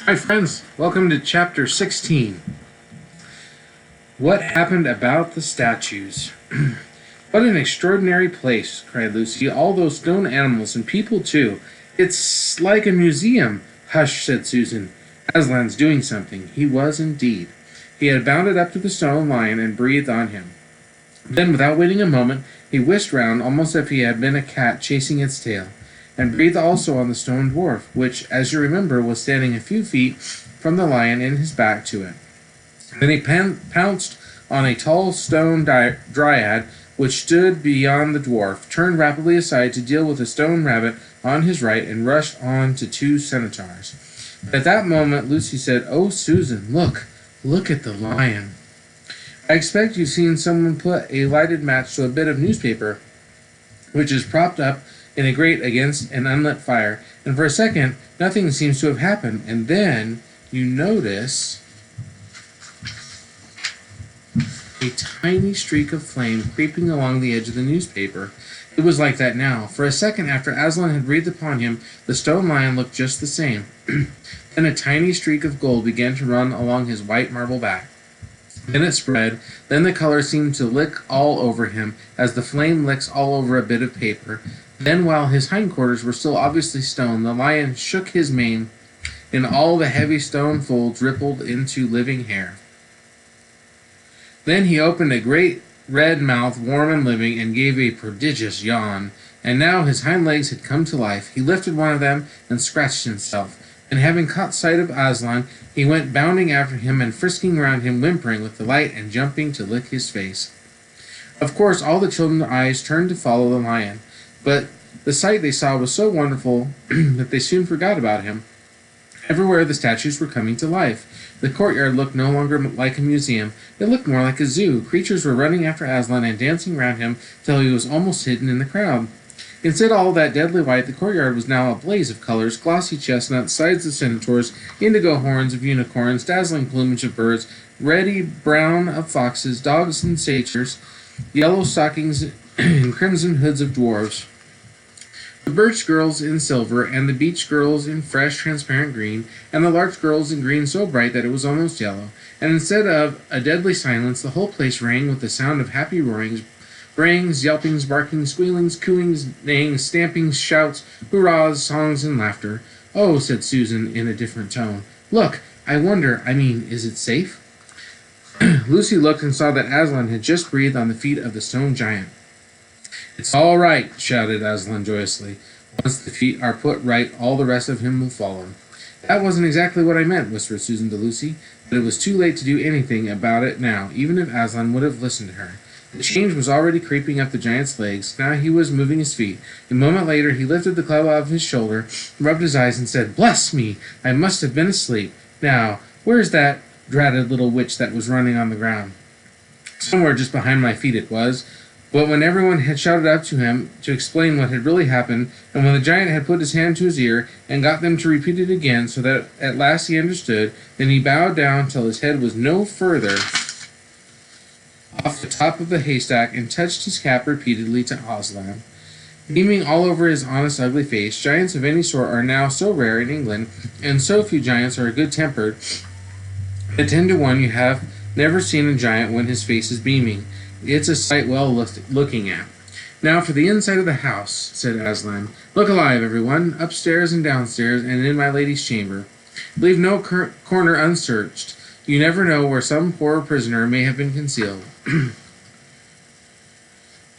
Hi, friends. Welcome to Chapter 16. What happened about the statues? What an extraordinary place, cried Lucy. All those stone animals and people, too. It's like a museum. Hush, said Susan. Aslan's doing something. He was indeed. He had bounded up to the stone lion and breathed on him. Then, without waiting a moment, he whisked round almost as if he had been a cat chasing its tail, and breathed also on the stone dwarf, which, as you remember, was standing a few feet from the lion in his back to it. Then he pounced on a tall stone dryad which stood beyond the dwarf, turned rapidly aside to deal with a stone rabbit on his right, and rushed on to two centaurs. But at that moment Lucy said, "Oh, Susan, look at the lion. I expect you've seen someone put a lighted match to a bit of newspaper which is propped up in a grate against an unlit fire, and for a second nothing seems to have happened, and then you notice a tiny streak of flame creeping along the edge of the newspaper. It was like that now. For a second after Aslan had breathed upon him, the stone lion looked just the same. Then a tiny streak of gold began to run along his white marble back. Then it spread. Then the color seemed to lick all over him, as the flame licks all over a bit of paper. Then, while his hindquarters were still obviously stone, the lion shook his mane, and all the heavy stone folds rippled into living hair. Then he opened a great red mouth, warm and living, and gave a prodigious yawn. And now his hind legs had come to life. He lifted one of them and scratched himself. And having caught sight of Aslan, he went bounding after him and frisking round him, whimpering with delight and jumping to lick his face. Of course, all the children's eyes turned to follow the lion, but the sight they saw was so wonderful that they soon forgot about him. Everywhere the statues were coming to life. The courtyard looked no longer like a museum. It looked more like a zoo. Creatures were running after Aslan and dancing round him till he was almost hidden in the crowd. Instead of all that deadly white, the courtyard was now a blaze of colors: glossy chestnuts, sides of centaurs, indigo horns of unicorns, dazzling plumage of birds, reddy brown of foxes, dogs and satyrs, yellow stockings and crimson hoods of dwarves. The birch girls in silver, and the beech girls in fresh, transparent green, and the larch girls in green so bright that it was almost yellow. And instead of a deadly silence, the whole place rang with the sound of happy roarings, brayings, yelpings, barkings, squealings, cooings, neighings, stampings, shouts, hurrahs, songs, and laughter. "Oh," said Susan in a different tone. "Look, is it safe?" Lucy looked and saw that Aslan had just breathed on the feet of the stone giant. "It's all right," shouted Aslan joyously. "Once the feet are put right, all the rest of him will follow." "That wasn't exactly what I meant," whispered Susan to Lucy, but it was too late to do anything about it now, even if Aslan would have listened to her. The change was already creeping up the giant's legs. Now he was moving his feet. A moment later he lifted the club off his shoulder, rubbed his eyes, and said, "Bless me! I must have been asleep. Now, where's that dratted little witch that was running on the ground?" "Somewhere just behind my feet it was." But when everyone had shouted up to him to explain what had really happened, and when the giant had put his hand to his ear and got them to repeat it again, so that at last he understood, then he bowed down till his head was no further off the top of the haystack, and touched his cap repeatedly to Aslan. Beaming all over his honest ugly face, giants of any sort are now so rare in England, and so few giants are good-tempered, that 10 to 1 you have never seen a giant when his face is beaming. It's a sight well looking at. "Now for the inside of the house," said Aslan. "Look alive, everyone, upstairs and downstairs, and in my lady's chamber. Leave no corner unsearched. You never know where some poor prisoner may have been concealed."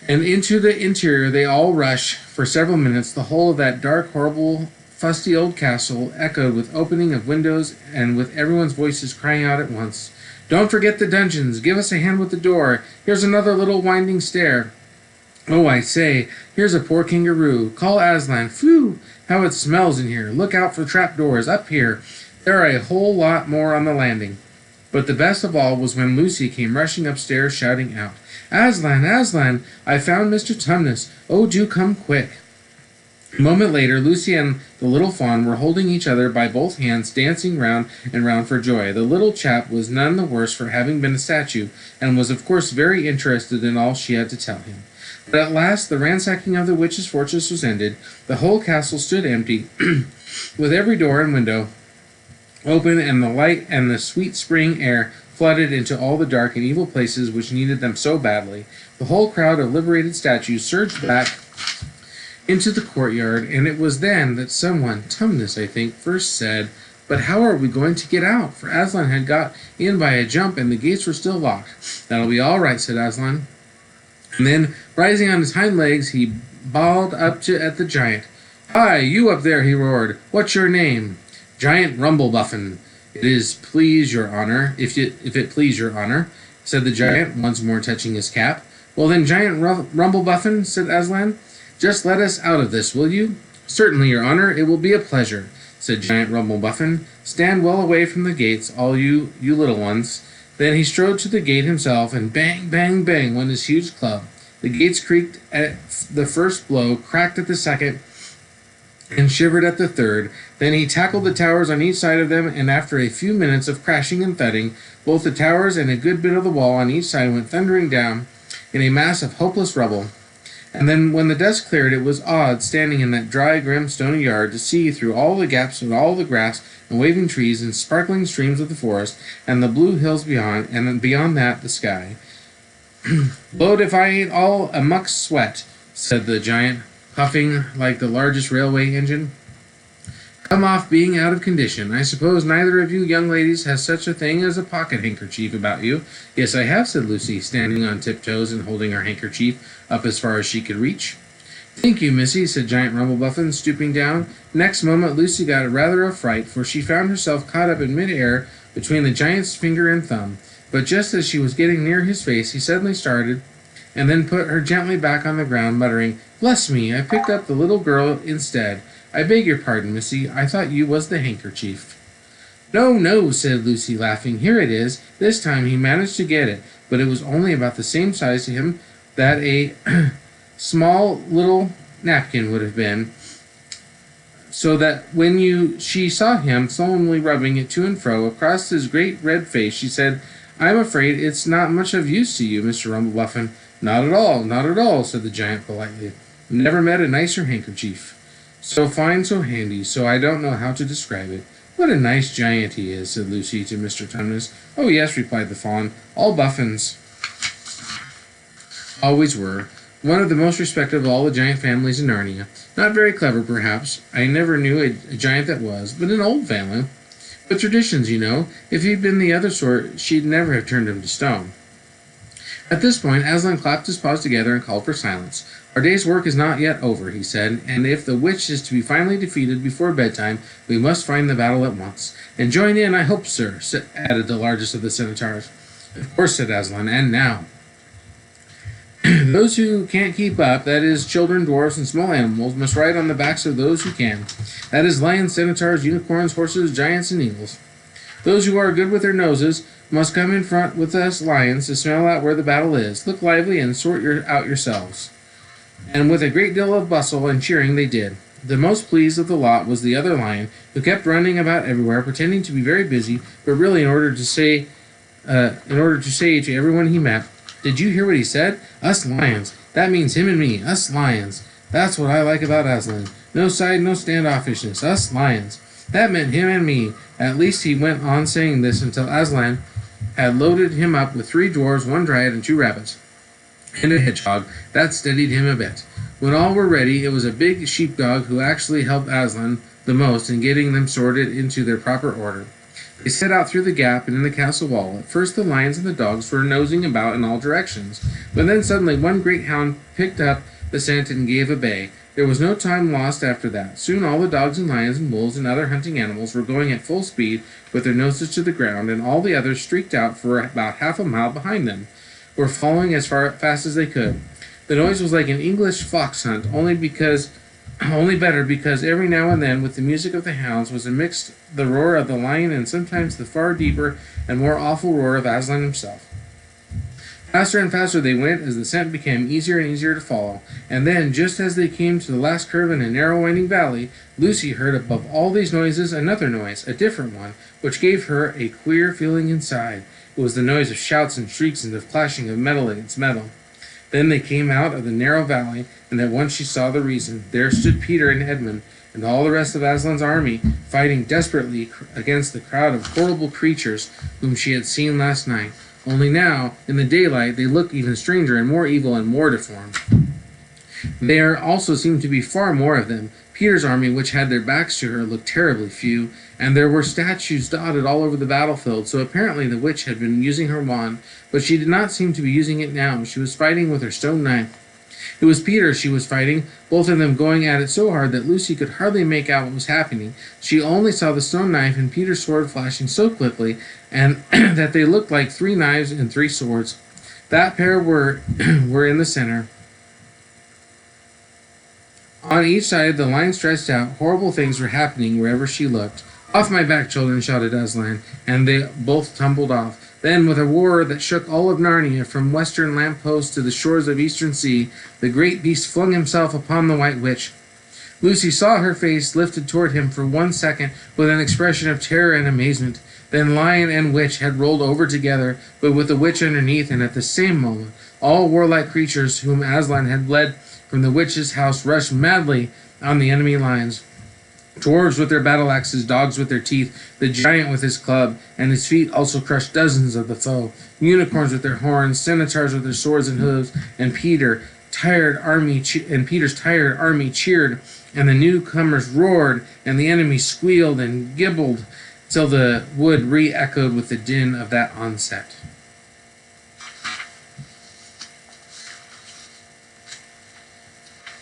And into the interior they all rushed. For several minutes the whole of that dark, horrible, fusty old castle echoed with opening of windows and with everyone's voices crying out at once, "Don't forget the dungeons! Give us a hand with the door! Here's another little winding stair! Oh, I say, here's a poor kangaroo! Call Aslan! Phew! How it smells in here! Look out for trap-doors! Up here! There are a whole lot more on the landing!" But the best of all was when Lucy came rushing upstairs, shouting out, "Aslan! Aslan! I've found Mr. Tumnus! Oh, do come quick!" A moment later, Lucy and the little fawn were holding each other by both hands, dancing round and round for joy. The little chap was none the worse for having been a statue, and was of course very interested in all she had to tell him. But at last the ransacking of the witch's fortress was ended. The whole castle stood empty, with every door and window open, and the light and the sweet spring air flooded into all the dark and evil places which needed them so badly. The whole crowd of liberated statues surged back into the courtyard, and it was then that someone, Tumnus, I think, first said, "But how are we going to get out?" For Aslan had got in by a jump, and the gates were still locked. "That'll be all right," said Aslan. And then, rising on his hind legs, he bawled at the giant. "Hi, you up there," he roared. "What's your name?" "Giant Rumblebuffin. It is please your honor, if it please your honor," said the giant, once more touching his cap. "Well then, Giant Rumblebuffin," said Aslan, "just let us out of this, will you?" "Certainly, your honor, it will be a pleasure," said Giant Rumblebuffin. "Stand well away from the gates, all you little ones." Then he strode to the gate himself, and bang, bang, bang went his huge club. The gates creaked at the first blow, cracked at the second, and shivered at the third. Then he tackled the towers on each side of them, and after a few minutes of crashing and thudding, both the towers and a good bit of the wall on each side went thundering down in a mass of hopeless rubble. And then when the dust cleared, it was odd, standing in that dry, grim, stony yard, to see through all the gaps of all the grass and waving trees and sparkling streams of the forest, and the blue hills beyond, and beyond that the sky. "Blowed if I ain't all a muck sweat," said the giant, puffing like the largest railway engine. "Come off being out of condition. I suppose neither of you young ladies has such a thing as a pocket handkerchief about you." "Yes, I have," said Lucy, standing on tiptoes and holding her handkerchief up as far as she could reach. "Thank you, Missy," said Giant Rumblebuffin, stooping down. Next moment Lucy got rather a fright, for she found herself caught up in mid-air between the giant's finger and thumb. But just as she was getting near his face, he suddenly started, and then put her gently back on the ground, muttering, "Bless me, I picked up the little girl instead. I beg your pardon, Missy. I thought you was the handkerchief." "No, no," said Lucy, laughing. "Here it is." This time he managed to get it, but it was only about the same size to him that a small little napkin would have been, so that when she saw him solemnly rubbing it to and fro across his great red face, she said, "I'm afraid it's not much of use to you, Mr. Rumblebuffin." "Not at all, not at all," said the giant politely. "Never met a nicer handkerchief. So fine, so handy, so I don't know how to describe it." "What a nice giant he is," said Lucy to Mr. Tumnus. "Oh, yes," replied the fawn. "All Buffins always were. One of the most respected of all the giant families in Narnia. Not very clever, perhaps. I never knew a giant that was, but an old family. But traditions, you know. If he'd been the other sort, she'd never have turned him to stone." At this point, Aslan clapped his paws together and called for silence. "Our day's work is not yet over," he said, "and if the witch is to be finally defeated before bedtime, we must find the battle at once." "And join in, I hope, sir," added the largest of the centaurs. "Of course," said Aslan, "and now those who can't keep up, that is, children, dwarfs, and small animals, must ride on the backs of those who can. That is, lions, centaurs, unicorns, horses, giants, and eagles. Those who are good with their noses must come in front with us lions to smell out where the battle is. Look lively and sort out yourselves." And with a great deal of bustle and cheering they did. The most pleased of the lot was the other lion, who kept running about everywhere, pretending to be very busy, but really in order to say to everyone he met, "Did you hear what he said? Us lions. That means him and me. Us lions. That's what I like about Aslan. No side, no standoffishness. Us lions. That meant him and me." At least he went on saying this until Aslan had loaded him up with 3 dwarves, 1 dryad, and 2 rabbits, and a hedgehog. That steadied him a bit. When all were ready, it was a big sheepdog who actually helped Aslan the most in getting them sorted into their proper order. They set out through the gap and in the castle wall. At first the lions and the dogs were nosing about in all directions, but then suddenly one great hound picked up the scent and gave a bay. There was no time lost after that. Soon all the dogs and lions and wolves and other hunting animals were going at full speed with their noses to the ground, and all the others streaked out for about half a mile behind them, were following as fast as they could. The noise was like an English fox hunt, only better, because every now and then with the music of the hounds was mixed the roar of the lion and sometimes the far deeper and more awful roar of Aslan himself. Faster and faster they went as the scent became easier and easier to follow, and then, just as they came to the last curve in a narrow winding valley, Lucy heard above all these noises another noise, a different one, which gave her a queer feeling inside. It was the noise of shouts and shrieks and of clashing of metal against metal. Then they came out of the narrow valley, and at once she saw the reason. There stood Peter and Edmund, and all the rest of Aslan's army, fighting desperately against the crowd of horrible creatures whom she had seen last night. Only now, in the daylight, they looked even stranger and more evil and more deformed. There also seemed to be far more of them. Peter's army, which had their backs to her, looked terribly few, and there were statues dotted all over the battlefield, so apparently the witch had been using her wand, but she did not seem to be using it now. She was fighting with her stone knife. It was Peter she was fighting, both of them going at it so hard that Lucy could hardly make out what was happening. She only saw the stone knife and Peter's sword flashing so quickly, and that they looked like 3 knives and 3 swords. That pair were in the center. On each side, the line stretched out. Horrible things were happening wherever she looked. "Off my back, children," shouted Aslan, and they both tumbled off. Then, with a roar that shook all of Narnia, from western lamppost to the shores of eastern sea, the great beast flung himself upon the White Witch. Lucy saw her face lifted toward him for 1 second with an expression of terror and amazement. Then lion and witch had rolled over together, but with the witch underneath, and at the same moment, all warlike creatures whom Aslan had led from the witch's house rushed madly on the enemy lines. Dwarves with their battle axes, dogs with their teeth, the giant with his club, and his feet also crushed dozens of the foe. Unicorns with their horns, centaurs with their swords and hooves, and Peter's tired army cheered, and the newcomers roared, and the enemy squealed and gibbled, till the wood re-echoed with the din of that onset.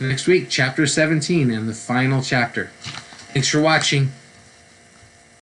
Next week, Chapter 17 and the final chapter. Thanks for watching.